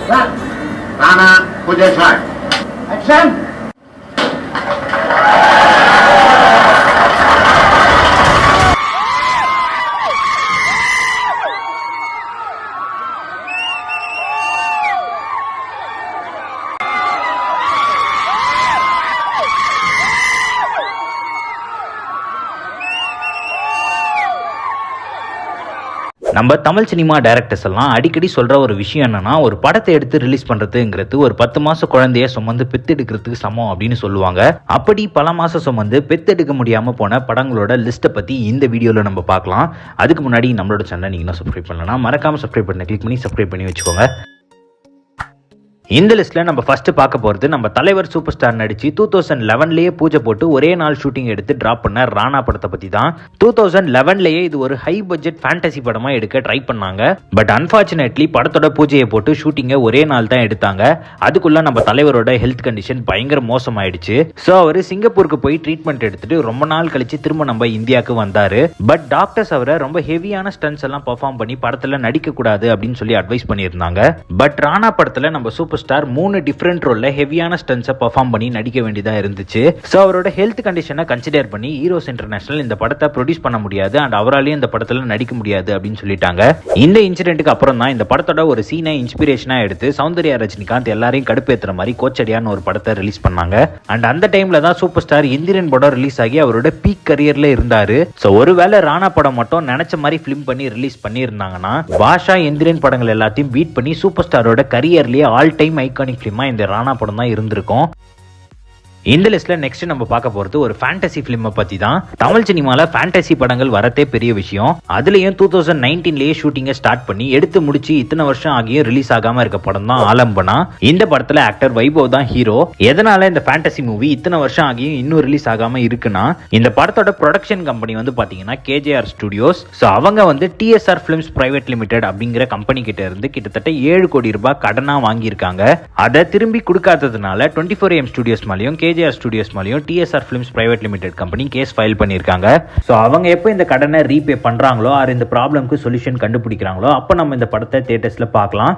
Rana, put your shot. Action! நம்ம Tamil cinema directors எல்லாம் அடிக்கடி சொல்ற ஒரு விஷயம் என்னன்னா, ஒரு படத்தை எடுத்து ரிலீஸ் பண்றதுங்கிறது ஒரு 10 மாச குழந்தைய சுமந்து பெத்தெடுக்கிறதுக்கு சமம் அப்படின்னு சொல்லுவாங்க. அப்படி பல மாசம் சுமந்து பெத்தெடுக்க முடியாம போன படங்களோட லிஸ்ட்டை பத்தி இந்த வீடியோல நம்ம பார்க்கலாம். அதுக்கு முன்னாடி நம்மளோட சேனல் நீங்க இன்னும் சப்ஸ்கிரைப் பண்ணலனா மறக்காம சப்ஸ்கிரைப் பண்ண கிளிக் பண்ணி சப்ஸ்கிரைப் பண்ணி வச்சுக்கோங்க. இந்த லிஸ்ட்ல நம்ம ஃபர்ஸ்ட் பார்க்க போறது நம்ம தலைவர் சூப்பர் ஸ்டார் நடிச்சு 2011லயே பூஜை போட்டு ஒரே நாள் ஷூட்டிங் எடுத்து டிராப் பண்ண ராணா படத்தை பத்தி தான். 2011லயே இது ஒரு ஹை பட்ஜெட் ஃபேண்டசி படமா எடுக்க ட்ரை பண்ணாங்க. பட் அன்பார்ச்சுனேட்லி படத்தோட பூஜையை போட்டு ஷூட்டிங்கை ஒரே நாள் தான் எடுத்தாங்க. அதுக்குள்ள நம்ம தலைவரோட ஹெல்த் கண்டிஷன் பயங்கர மோசமாயிடுச்சு. ஸோ அவர் சிங்கப்பூருக்கு போய் ட்ரீட்மெண்ட் எடுத்துட்டு ரொம்ப நாள் கழிச்சு திரும்ப நம்ம இந்தியாவுக்கு வந்தாரு. பட் டாக்டர்ஸ் அவரை ரொம்ப ஹெவியான ஸ்டன்ஸ் எல்லாம் பெர்ஃபார்ம் பண்ணி படத்துல நடிக்க கூடாது அப்படின்னு சொல்லி அட்வைஸ் பண்ணியிருந்தாங்க. பட் ராணா படத்துல நம்ம சூப்பர் ஸ்டார் 3 டிஃபரெண்ட் ரோல்ல ஹெவியான ஸ்டன்ட்ஸை பெர்ஃபார்ம் பண்ணி நடிக்க வேண்டியதா இருந்துச்சு. ஸோ அவரோட ஹெல்த் கண்டிஷனை கன்சிடர் பண்ணி ஹீரோஸ் இன்டர்நேஷனல் இந்த படத்தை ப்ரொடியூஸ் பண்ண முடியாது அண்ட் அவராலையும் இந்த படத்துல நடிக்க முடியாது அப்படின்னு சொல்லிட்டாங்க. இந்த இன்சிடென்ட்டுக்கு அப்புறம் தான் இந்த படத்தோட ஒரு சீனை இன்ஸ்பிரேஷனா எடுத்து சௌந்தர்யா ரஜினிகாந்த் எல்லாரையும் கடுப்பேற்றுற மாதிரி கோச்சடியான்னு ஒரு படத்தை ரிலீஸ் பண்ணாங்க. அண்ட் அந்த டைம்ல தான் சூப்பர் ஸ்டார் இந்திரன் படம் ரிலீஸ் ஆகி அவரோட பீக் கரியர்ல இருந்தாரு. ஸோ ஒருவேளை ராணா படம் மட்டும் நினைச்ச மாதிரி பிலிம் பண்ணி ரிலீஸ் பண்ணியிருந்தாங்கன்னா பாஷா இந்திரன் படங்கள் எல்லாத்தையும் பீட் பண்ணி சூப்பர் ஸ்டாரோட கரியர்லயே ஆல் டைம் ஐகானிக் ஃபிலிமா இந்த ராணா படம் தான் இருந்திருக்கும். இந்த லிஸ்ட்ல நெக்ஸ்ட் நம்ம பார்க்க போறது ஒரு ஃபேண்டசி பிலிமை பத்தி தான். தமிழ் சினிமால ஃபேண்டசி படங்கள் வரதே பெரிய விஷயம். அதுலயும் 2019லயே ஷூட்டிங்கை ஸ்டார்ட் பண்ணி எடுத்து முடிச்சு இத்தனை வருஷம் ஆகியும் ரிலீஸ் ஆகாம இருக்க படம் தான் ஆலம்பனா. இந்த படத்துல ஆக்டர் வைபவ் தான் ஹீரோ. எதனால இந்த ஃபேண்டசி மூவி இத்தனை வருஷம் ஆகியும் இன்னும் ரிலீஸ் ஆகாம இருக்குன்னா, இந்த படத்தோட ப்ரொடக்ஷன் கம்பெனி வந்து பாத்தீங்கன்னா KJR ஸ்டுடியோஸ். ஸோ அவங்க வந்து TSR Films Private Limited அப்படிங்கிற கம்பெனி கிட்ட இருந்து கிட்டத்தட்ட 7 கோடி ரூபாய் கடனா வாங்கியிருக்காங்க. அதை திரும்பி கொடுக்காததுனால 24AM ஸ்டுடியோஸ் மேலேயும் KJR ஸ்டுடியோஸ் மேலேயும் TSR Films Private Limited company case file பண்ணியிருக்காங்க. ஸோ அவங்க எப்போ இந்த கடனை ரீபே பண்றாங்களோ ஆர் இந்த ப்ராப்ளம்க்கு சொல்யூஷன் கண்டுபிடிக்கிறாங்களோ அப்போ நம்ம இந்த படத்தை தியேட்டர்ஸ்ல பார்க்கலாம்.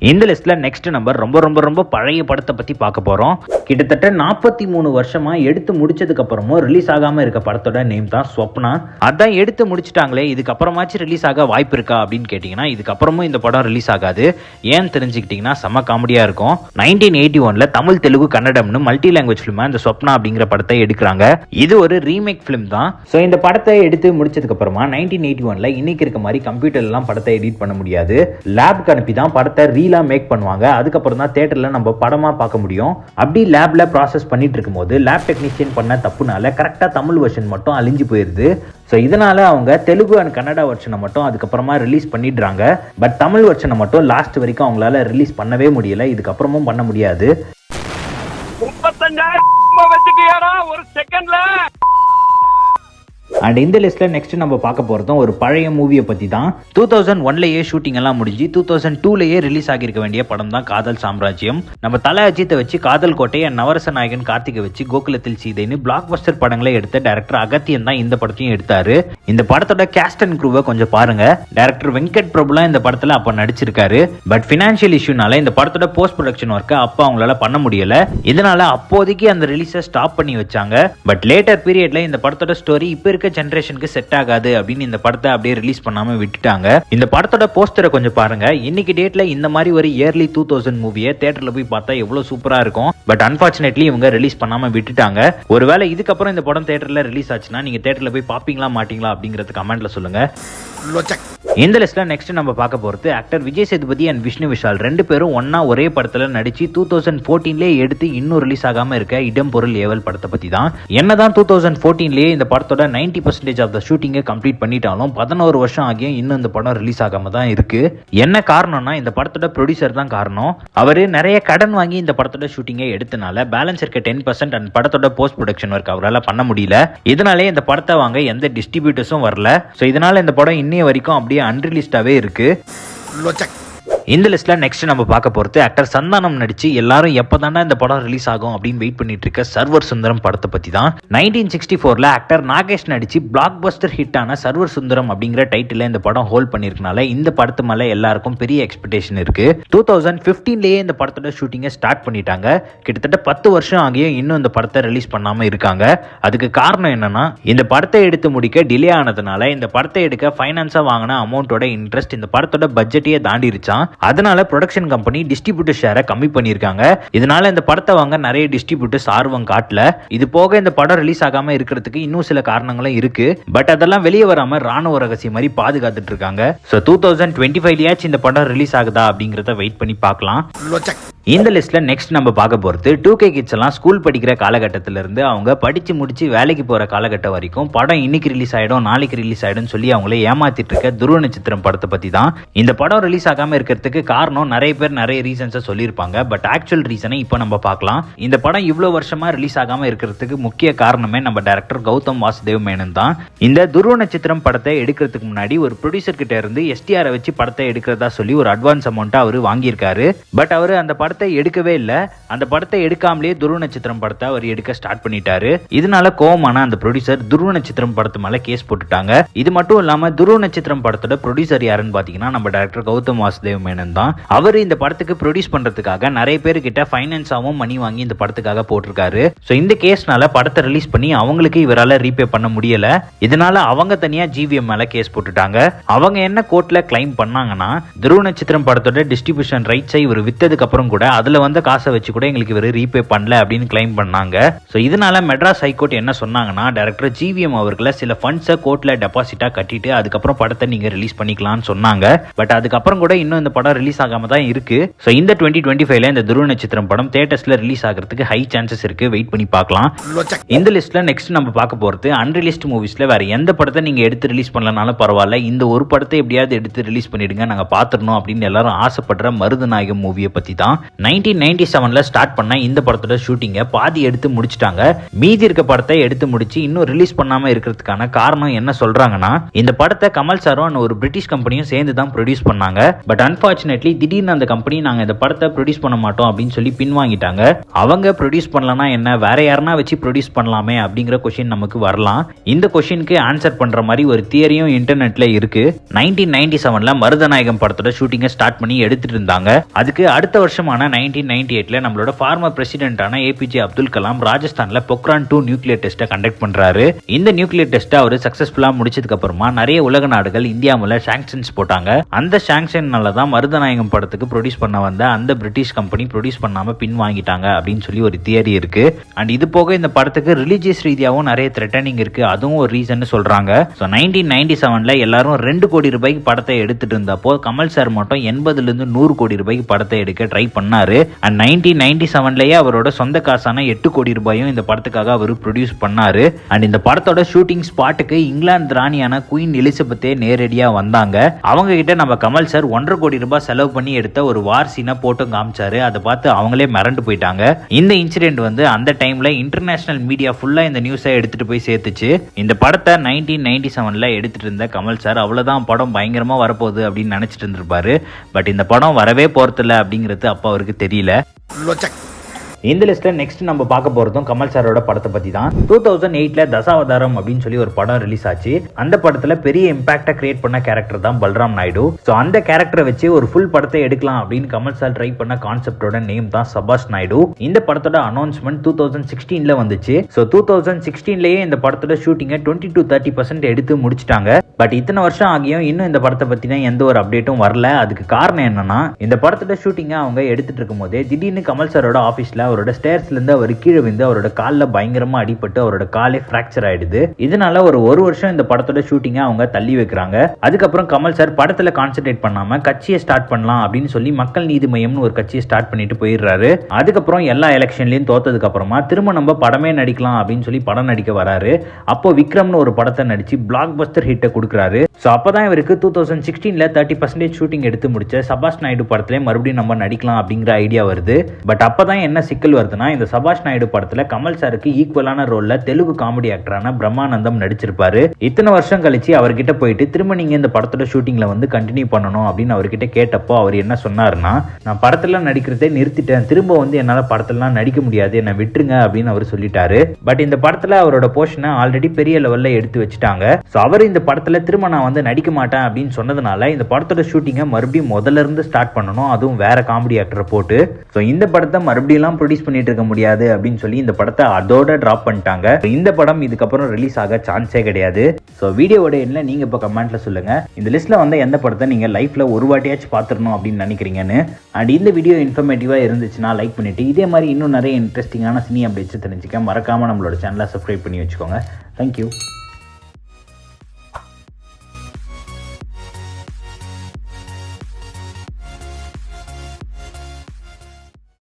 இந்த லிஸ்ட்ல நெக்ஸ்ட் நம்பர் ரொம்ப ரொம்ப ரொம்ப பழைய படத்தை பத்தி பார்க்க போறோம். கிட்டத்தட்ட 43 வருஷமா எடுத்து முடிச்சதுக்கு அப்புறமும் ரிலீஸ் ஆகாம இருக்க படத்தோட நேம் தான் ஸ்வப்னா. அதான் எடுத்து முடிச்சிட்டாங்களே, இதுக்கப்புறமாச்சும் ரிலீஸ் ஆக வாய்ப்பு இருக்கா அப்படின்னு கேட்டீங்கன்னா இதுக்கப்புறமும் இந்த படம் ரிலீஸ் ஆகாது. ஏன்னு தெரிஞ்சுக்கிட்டீங்கன்னா செம்ம காமெடியா இருக்கும். 1981ல தமிழ் தெலுங்கு கன்னடம்னு மல்டி லாங்குவேஜ் பிலிமா இந்த ஸ்வப்னா அப்படிங்கிற படத்தை எடுக்கிறாங்க. இது ஒரு ரீமேக் பிலிம் தான். ஸோ இந்த படத்தை எடுத்து முடிச்சதுக்கு அப்புறமா 1981ல இன்னைக்கு இருக்க மாதிரி கம்ப்யூட்டர்ல எல்லாம் படத்தை எடிட் பண்ண முடியாது. லேப்க்கு அனுப்பி தான் படத்தை ரீலா மேக் பண்ணுவாங்க. அதுக்கப்புறம் தான் தியேட்டர்ல நம்ம படமா பார்க்க முடியும். அப்படி லேப்ல ப்ராசஸ் பண்ணிட்டு இருக்கும்போது லேப் டெக்னீஷியன் பண்ண தப்புனால கரெக்டா தமிழ் வெர்ஷன் மட்டும் அழிஞ்சு போயிருது. ஸோ இதனால அவங்க தெலுங்கு அண்ட் கன்னடா வெர்ஷனை மட்டும் அதுக்கப்புறமா ரிலீஸ் பண்ணிடுறாங்க. பட் தமிழ் வெர்ஷனை மட்டும் லாஸ்ட் வரைக்கும் அவங்களால ரிலீஸ் பண்ணவே முடியல. இதுக்கப்புறமும் பண்ண முடியாது. 35,000 ஒரு செகண்ட்ல. அண்ட் இந்த லிஸ்ட்ல நெக்ஸ்ட் நம்ம பார்க்க போறதும் ஒரு பழைய மூவியை பத்தி தான். 2001லயே ஷூட்டிங் எல்லாம் முடிஞ்சு 2002லயே ரிலீஸ் ஆகியிருக்க வேண்டிய படம் தான் காதல் சாம்ராஜ்யம். நம்ம தல அஜித்தை வச்சு காதல் கோட்டை, நவரச நாயகன் கார்த்திகை வச்சு கோகுலத்தில் சீதைன்னு பிளாக் பஸ்டர் படங்களை எடுத்த டைரக்டர் அகத்தியன் தான் இந்த படத்தையும் எடுத்தாரு. இந்த படத்தோட கேஸ்ட் அண்ட் க்ரூவை கொஞ்சம் பாருங்க. டைரக்டர் வெங்கட் பிரபுலாம் இந்த படத்துல அப்ப நடிச்சிருக்காரு. பட் பினான்சியல் இஷ்யூனால இந்த படத்தோட போஸ்ட் ப்ரொடக்ஷன் ஒர்க்கை அப்ப அவங்களால பண்ண முடியல. இதனால அப்போதைக்கு அந்த ரிலீஸை ஸ்டாப் பண்ணி வச்சாங்க. பட் லேட்டர் பீரியட்ல இந்த படத்தோட ஸ்டோரி இப்ப இருக்க ஜெனரேஷனுக்கு செட் ஆகாது அப்படின்னு இந்த படத்தை அப்படியே ரிலீஸ் பண்ணாம விட்டுட்டாங்க. இந்த படத்தோட போஸ்டரை கொஞ்சம் பாருங்க. இன்னைக்கு டேட்ல இந்த மாதிரி ஒரு இயர்லி 2000 மூவியை தியேட்டர்ல போய் பார்த்தா எவ்வளவு சூப்பரா இருக்கும். பட் அன்பார்ச்சுனேட்லி இவங்க ரிலீஸ் பண்ணாம விட்டுட்டாங்க. ஒருவேளை இதுக்கப்புறம் இந்த படம் தியேட்டர்ல ரிலீஸ் ஆச்சுன்னா நீங்க தியேட்டர்ல போய் பாப்பீங்களா மாட்டீங்களா அப்படிங்கறது கமெண்ட்ல சொல்லுங்க. இந்த லிஸ்ட்ல நெக்ஸ்ட் நம்ம பார்க்க போறது ஆக்டர் விஜய் சேதுபதி அண்ட் விஷ்ணு விஷால் 2 பேரும் ஒன்னா ஒரே படத்துல நடிச்சு 2014லயே எடுத்து இன்னும் ரிலீஸ் ஆகாம இருக்க இடம் பொருள் ஏவல் படத்தை பத்தி தான். என்னதான் 2014லயே இந்த படத்தோட 90% ஆஃப் த ஷூட்டிங்கை கம்ப்ளீட் பண்ணிட்டாலும் 11 வருஷம் ஆகியும் இன்னும் இந்த படம் ரிலீஸ் ஆகாம தான் இருக்கு. என்ன காரணம்னா இந்த படத்தோட ப்ரொடியூசர் தான் காரணம். அவரு நிறைய கடன் வாங்கி இந்த படத்தோட ஷூட்டிங்கை எடுத்தனால பேலன்ஸ் இருக்க 10% அண்ட் படத்தோட போஸ்ட் ப்ரொடக்ஷன் ஒர்க் அவரால் பண்ண முடியல. இதனாலே இந்த படத்தை வாங்க எந்த டிஸ்ட்ரிபியூட்டர்ஸும் வரல. ஸோ இதனால இந்த படம் இன்னைய வரைக்கும் அப்படியே அன்ரிலீஸ்டாவே இருக்கு. இந்த லிஸ்ட்ல நெக்ஸ்ட் நம்ம பார்க்க போறது ஆக்டர் சந்தானம் நடிச்சு எல்லாரும் எப்பதாண்டா இந்த படம் ரிலீஸ் ஆகும் அப்படின்னு வெயிட் பண்ணிட்டு இருக்க சர்வர் சுந்தரம் படத்தை பத்தி தான். 1964ல ஆக்டர் நாகேஷ் நடிச்சு பிளாக் பஸ்டர் ஹிட் ஆன சர்வர் சுந்தரம் அப்படிங்கிற டைட்டில் இந்த படம் ஹோல்ட் பண்ணிருக்கனால இந்த படத்து மேல எல்லாருக்கும் பெரிய எக்ஸ்பெக்டேஷன் இருக்கு. 2015லயே இந்த படத்தோட ஷூட்டிங்கை ஸ்டார்ட் பண்ணிட்டாங்க. கிட்டத்தட்ட 10 வருஷம் ஆகியும் இன்னும் இந்த படத்தை ரிலீஸ் பண்ணாம இருக்காங்க. அதுக்கு காரணம் என்னன்னா இந்த படத்தை எடுத்து முடிக்க டிலே ஆனதுனால இந்த படத்தை எடுக்க ஃபைனான்ஸா வாங்கின அமௌண்டோட இன்ட்ரெஸ்ட் இந்த படத்தோட பட்ஜெட்டையே தாண்டிருச்சான். அதனால ப்ரொடக்ஷன் கம்பெனி டிஸ்ட்ரிபியூட்டர் ஷேரை கம்மி பண்ணிருக்காங்க. இதனால இந்த படத்தை வாங்க நிறைய டிஸ்ட்ரிபியூட்டர்ஸ் ஆர்வம் காட்டல. இது போக இந்த படம் ரிலீஸ் ஆகாம இருக்கிறதுக்கு இன்னும் சில காரணங்களும் இருக்கு. பட் அதெல்லாம் வெளியே வராம ராணுவ ரகசியம் மாதிரி பாதுகாத்துட்டு இருக்காங்க. சோ 2025லயாச்சும் இந்த படம் ரிலீஸ் ஆகுதா அப்படிங்கறத வெயிட் பண்ணி பார்க்கலாம். இந்த லிஸ்ட்ல நெக்ஸ்ட் நம்ம பார்க்க போறது 2K கிட்ஸ் எல்லாம் ஸ்கூல் படிக்கிற காலகட்டத்தில இருந்து அவங்க படிச்சு முடிச்சு வேலைக்கு போற காலகட்டம் வரைக்கும் படம் இன்னைக்கு ரிலீஸ் ஆயிடும் நாளைக்கு ரிலீஸ் ஆயிடும் சொல்லி அவங்களே ஏமாத்திட்டு இருக்க துருவ நட்சத்திரம் படத்தை பத்தி தான். இந்த படம் ரிலீஸ் ஆகாம இருக்கிறதுக்கு காரணம் நிறைய பேர் நிறைய ரீசன்ஸை சொல்லியிருப்பாங்க. பட் ஆக்சுவல் ரீசனை இப்போ நம்ம பார்க்கலாம். இந்த படம் இவ்வளவு வருஷமா ரிலீஸ் ஆகாம இருக்கிறதுக்கு முக்கிய காரணமே நம்ம டைரக்டர் கௌதம் வாசுதேவ் மேனன் தான். இந்த துருவ நட்சத்திரம் படத்தை எடுக்கிறதுக்கு முன்னாடி ஒரு ப்ரொடியூசர் கிட்ட இருந்து STR வச்சு படத்தை எடுக்கிறதா சொல்லி ஒரு அட்வான்ஸ் அமௌண்ட் அவர் வாங்கியிருக்காரு. பட் அவர் அந்த படத்தை எடுக்கவே இல்ல. அந்த படத்தை எடுக்காமலே துருவ நட்சத்திரம் படத்தை அவர் எடுக்க ஸ்டார்ட் பண்ணிட்டாரு. இதனால கோவமான அந்த ப்ரொடியூசர் துருவ நட்சத்திரம் படத்து மேல கேஸ் போட்டுட்டாங்க. இது மட்டும் இல்லாம துருவ நட்சத்திரம் படத்தோட ப்ரொடியூசர் யாருன்னு பாத்தீங்கன்னா நம்ம டைரக்டர் கௌதம் வாசுதேவ் மேனன் தான். அவர் இந்த படத்துக்கு ப்ரொடியூஸ் பண்றதுக்காக நிறைய பேர் கிட்ட ஃபைனான்ஸாவும் மணி வாங்கி இந்த படத்துக்காக போட்டிருக்காரு. சோ இந்த கேஸ்னால படத்தை ரிலீஸ் பண்ணி அவங்களுக்கு இவரால ரீபே பண்ண முடியல. இதனால அவங்க தனியா GVM மேல கேஸ் போட்டுட்டாங்க. அவங்க என்ன கோர்ட்ல கிளைம் பண்ணாங்கன்னா துருவ நட்சத்திரம் படத்தோட டிஸ்ட்ரிபியூஷன் ரைட்ஸை இவர் வித்ததுக்கு அப்புறம் கூட அதுல வந்த காசை வச்சு கூட எங்களுக்கு இவர் ரீபே பண்ணல அப்படின்னு கிளைம் பண்ணாங்க. சோ இதனால மெட்ராஸ் ஹைகோர்ட் என்ன சொன்னாங்கன்னா டைரக்டர் GVM அவர்களை சில ஃபண்ட்ஸை கோர்ட்ல டெபாசிட்டா கட்டிட்டு அதுக்கப்புறம் படத்தை நீங்க ரிலீஸ் பண்ணிக்கலாம்னு சொன்னாங்க. பட் அதுக்கப்புறம் கூட இன்னும் இந்த படம் ரிலீஸ் ஆகாம தான் இருக்கு. சோ இந்த 2025ல இந்த துருவ நட்சத்திரம் படம் தியேட்டர்ஸ்ல ரிலீஸ் ஆகிறதுக்கு ஹை சான்சஸ் இருக்கு. வெயிட் பண்ணி பார்க்கலாம். இந்த லிஸ்ட்ல நெக்ஸ்ட் நம்ம பார்க்க போறது அன்ரிலீஸ்ட் மூவிஸ்ல வேற எந்த படத்தை நீங்க எடுத்து ரிலீஸ் பண்ணலனாலும் பரவாயில்ல, இந்த ஒரு படத்தை எப்படியாவது எடுத்து ரிலீஸ் பண்ணிடுங்க நாங்க பாத்துறணும் அப்படின்னு எல்லாரும் ஆசைப்படுற மருதநாயகம் மூவியை பத்தி தான். 1997ல ஸ்டார்ட் பண்ண இந்த படத்தோட ஷூட்டிங்கை பாதி எடுத்து முடிச்சிட்டாங்க. மீதி இருக்க படத்தை எடுத்து முடிச்சு இன்னும் ரிலீஸ் பண்ணாம இருக்கிறதுக்கான காரணம் என்ன சொல்றாங்கன்னா இந்த படத்தை கமல் சாரும் ஒரு பிரிட்டிஷ் கம்பெனியும் சேர்ந்து தான் ப்ரொடியூஸ் பண்ணாங்க. பட் அன்பார்ச்சுனேட்லி திடீர்னு அந்த கம்பெனி நாங்க இந்த படத்தை ப்ரொடியூஸ் பண்ண மாட்டோம் அப்படின்னு சொல்லி பின்வாங்கிட்டாங்க. அவங்க ப்ரொடியூஸ் பண்ணலனா என்ன, வேற யாரனா வச்சு ப்ரொடியூஸ் பண்ணலாமே அப்படிங்கிற क्वेश्चन நமக்கு வரலாம். இந்த क्वेश्चनக்கு ஆன்சர் பண்ற மாதிரி ஒரு தியரியும் இன்டர்நெட்ல இருக்கு. 1997ல மருதநாயகம் படத்தோட ஷூட்டிங்கை ஸ்டார்ட் பண்ணி எடுத்துட்டு இருந்தாங்க. அதுக்கு அடுத்த வருஷமான 1998ல நம்மளோட ஃபார்மர் பிரசிடென்டான APJ அப்துல் கலாம் ராஜஸ்தான்ல பொக்ரான் 2 நியூக்ளியர் டெஸ்ட்டை கண்டக்ட் பண்றாரு. இந்த நியூக்ளியர் டெஸ்ட்டை அவர் சக்சஸ்ஃபுல்லா முடிச்சதுக்கு அப்புறமா நிறைய உலக நாடுகள் இந்தியா மேல சாங்ஷன்ஸ் போட்டாங்க. அந்த சாங்ஷன்னால தான் மருதநாயகம் படத்துக்கு ப்ரொடியூஸ் பண்ண வந்த அந்த பிரிட்டிஷ் கம்பெனி ப்ரொடியூஸ் பண்ணாம பின் வாங்கிட்டாங்க அப்படின்னு சொல்லி ஒரு தியரி இருக்கு. அண்ட் இது போக இந்த படத்துக்கு ரிலீஜியஸ் ரீதியாகவும் நிறைய த்ரெட்டனிங் இருக்கு. அதுவும் ஒரு ரீசன் சொல்றாங்க. 1997ல எல்லாரும் 2 கோடி ரூபாய்க்கு படத்தை எடுத்துட்டு இருந்தப்போ கமல் சார் மட்டும் 80ல இருந்து 100 கோடி ரூபாய்க்கு படத்தை எடுக்க ட்ரை பண்ணாரு. அண்ட் 1997லயே அவரோட சொந்த காசான 8 கோடி ரூபாயும் இந்த படத்துக்காக அவர் ப்ரொடியூஸ் பண்ணாரு. அண்ட் இந்த படத்தோட ஷூட்டிங் ஸ்பாட்டுக்கு இங்கிலாந்து ராணியான குயின் எலிசபெத்தே நேரடியா வந்தாங்க. அவங்க கிட்ட நம்ம கமல் சார் 1.5 கோடி ரூபாய் செலவு பண்ணி எடுத்த ஒரு வார் சீனை போட்டு காமிச்சாரு. அதை பார்த்து அவங்களே மிரண்டு போயிட்டாங்க. இந்த இன்சிடென்ட் வந்து அந்த டைம்ல இன்டர்நேஷனல் மீடியா ஃபுல்லா இந்த நியூஸை எடுத்துட்டு போய் சேர்த்துச்சு. இந்த படத்தை 1997ல எடுத்துட்டு இருந்த கமல் சார் அவ்வளவுதான் படம் பயங்கரமா வரப்போகுது அப்படின்னு நினைச்சிட்டு இருந்திருப்பாரு. பட் இந்த படம் வரவே போறதில்ல அப்படிங்கிறது அப்ப அவருக்கு தெரியல. இந்த லிஸ்ட்ல நெக்ஸ்ட் நம்ம பார்க்க போறதும் கமல் சாரோட படத்தை பத்தி தான். 2008ல தசாவதாரம் அப்படின்னு சொல்லி ஒரு படம் ரிலீஸ் ஆச்சு. அந்த படத்துல பெரிய இம்பாக்டா கிரியேட் பண்ண கேரக்டர் தான் பல்ராம் நாயுடு. சோ அந்த கேரக்டரை வச்சு ஒரு ஃபுல் படத்தை எடுக்கலாம் அப்படின்னு கமல் சார் ட்ரை பண்ண கான்செப்டோட நேம் தான் சபாஷ் நாயுடு. இந்த படத்தோட அனௌன்ஸ்மெண்ட் 2016ல வந்துச்சு. சோ 2016லயே இந்த படத்தோட ஷூட்டிங்கை 20 to 30% எடுத்து முடிச்சிட்டாங்க. பட் இத்தனை வருஷம் ஆகியும் இன்னும் இந்த படத்தை பத்தின எந்த ஒரு அப்டேட்டும் வரல. அதுக்கு காரணம் என்னன்னா இந்த படத்தோட ஷூட்டிங்கை அவங்க எடுத்துட்டு இருக்கும் போதே திடீர்னு கமல் சாரோட ஆபீஸ்ல அவரோட ஸ்டேர்ஸ்ல இருந்து அவர் கீழே விழுந்து அவரோட கால்ல பயங்கரமா அடிபட்டு அவரோட காலே பிராக்சர் ஆயிடுது. இதனால ஒரு வருஷம் இந்த படத்தோட ஷூட்டிங்கை அவங்க தள்ளி வைக்கிறாங்க. அதுக்கப்புறம் கமல் சார் படத்துல கான்சென்ட்ரேட் பண்ணாம கட்சியை ஸ்டார்ட் பண்ணலாம் அப்படின்னு சொல்லி மக்கள் நீதி மையம்னு ஒரு கட்சியை ஸ்டார்ட் பண்ணிட்டு போயிடுறாரு. அதுக்கப்புறம் எல்லா எலெக்ஷன்லயும் தோத்ததுக்கு அப்புறமா திரும்ப நம்ம படமே நடிக்கலாம் அப்படின்னு சொல்லி படம் நடிக்க வராரு. அப்போ விக்ரம்னு ஒரு படத்தை நடிச்சு பிளாக் பஸ்டர் ஹிட்டை கொடுக்குறாரு. சோ அப்பதான் இவருக்கு 2016ல 30% ஷூட்டிங் எடுத்து முடிச்ச சபாஷ் நாயுடு படத்திலே மறுபடியும் நம்ம நடிக்கலாம் அப்படிங்கிற ஐடியா வருது. பட் அப்பதான் என்ன சிக்கல் வருதுன்னா இந்த சபாஷ் நாயுடு படத்துல கமல் சாருக்கு ஈக்குவலான ரோல்ல தெலுங்கு காமெடி ஆக்டரான பிரம்மானந்தம் நடிச்சிருப்பாரு. இத்தனை வருஷம் கழிச்சு அவர்கிட்ட போயிட்டு திரும்ப நீங்க இந்த படத்தோட ஷூட்டிங்ல வந்து கண்டினியூ பண்ணணும் அப்படின்னு அவர்கிட்ட கேட்டப்போ அவர் என்ன சொன்னாருன்னா, நான் படத்துல நடிக்கிறதே நிறுத்திட்டேன், திரும்ப வந்து என்னால படத்துலலாம் நடிக்க முடியாது, என்ன விட்டுருங்க அப்படின்னு அவர் சொல்லிட்டாரு. பட் இந்த படத்துல அவரோட போர்ஷனை ஆல்ரெடி பெரிய லெவல்ல எடுத்து வச்சுட்டாங்க. ஸோ அவர் இந்த படத்துல திரும்ப நான் வந்து நடிக்க மாட்டேன் அப்படின்னு சொன்னதுனால இந்த படத்தோட ஷூட்டிங்கை மறுபடியும் முதல்ல இருந்து ஸ்டார்ட் பண்ணணும், அதுவும் வேற காமெடி ஆக்டரை போட்டு. ஸோ இந்த படத்தை மறுபடியும் ப்ரொடியூஸ் பண்ணிட்டு இருக்க முடியாது அப்படின்னு சொல்லி இந்த படத்தை அதோட டிராப் பண்ணிட்டாங்க. இந்த படம் இதுக்கப்புறம் ரிலீஸ் ஆக சான்ஸே கிடையாது. ஸோ வீடியோவோட என்ன நீங்க இப்போ கமெண்ட்ல சொல்லுங்க, இந்த லிஸ்ட்ல வந்து எந்த படத்தை நீங்க லைஃப்ல ஒரு வாட்டியாச்சும் பார்த்துடணும் அப்படின்னு நினைக்கிறீங்கன்னு. அண்ட் இந்த வீடியோ இன்ஃபர்மேட்டிவா இருந்துச்சுன்னா லைக் பண்ணிட்டு இதே மாதிரி இன்னும் நிறைய இன்ட்ரெஸ்டிங்கான சினி அப்டேட்ஸ் தெரிஞ்சுக்க மறக்காம நம்மளோட சேனலை சப்ஸ்கிரைப் பண்ணி வச்சுக்கோங்க. தேங்க்யூ.